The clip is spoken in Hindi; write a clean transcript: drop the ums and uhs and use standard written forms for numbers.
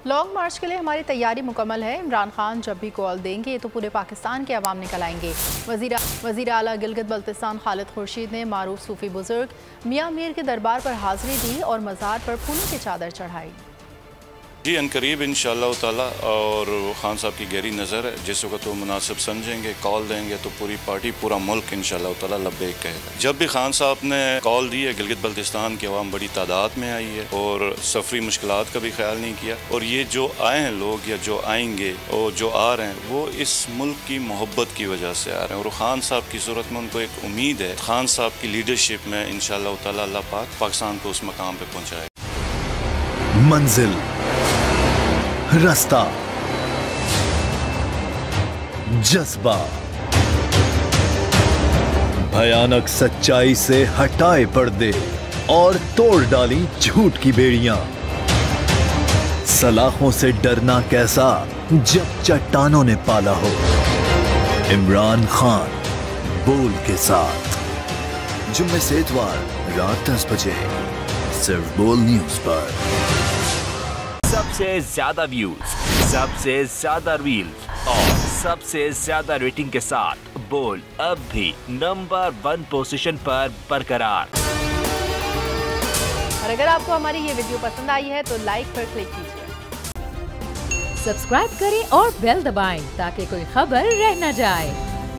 लॉन्ग मार्च के लिए हमारी तैयारी मुकम्मल है। इमरान खान जब भी कॉल देंगे तो पूरे पाकिस्तान के अवाम निकल आएंगे। वज़ीर आला गिलगित बल्तिस्तान खालिद खुर्शीद ने मारूफ सूफी बुजुर्ग मियाँ मीर के दरबार पर हाजिरी दी और मज़ार पर फूलों की चादर चढ़ाई। जी अनकरीब इंशाअल्लाह ताला, और खान साहब की गहरी नज़र है। जिस वक्त वो मुनासिब समझेंगे कॉल देंगे तो पूरी पार्टी पूरा मुल्क इंशाअल्लाह ताला लब्बैक कहेगा। जब भी खान साहब ने कॉल दी है, गिलगित बल्तिस्तान की आवाम बड़ी तादाद में आई है और सफरी मुश्किलात का भी ख्याल नहीं किया। और ये जो आए हैं लोग या जो आएंगे और जो आ रहे हैं वो इस मुल्क की मोहब्बत की वजह से आ रहे हैं और खान साहब की सूरत में उनको एक उम्मीद है। खान साहब की लीडरशिप में इंशाअल्लाह ताला अल्लाह पाक पाकिस्तान को उस मकाम पर पहुँचाए। मंजिल, रास्ता, जज्बा, भयानक सच्चाई से हटाए पर्दे और तोड़ डाली झूठ की बेड़ियां। सलाखों से डरना कैसा जब चट्टानों ने पाला हो। इमरान खान बोल के साथ जुम्मे से इतवार रात 10 बजे सिर्फ बोल न्यूज पर। सबसे ज्यादा व्यूज, सबसे ज्यादा रील्स और सबसे ज्यादा रेटिंग के साथ बोल अब भी नंबर 1 पोजीशन पर बरकरार। और अगर आपको हमारी ये वीडियो पसंद आई है तो लाइक पर क्लिक कीजिए, सब्सक्राइब करें और बेल दबाएं ताकि कोई खबर रह न जाए।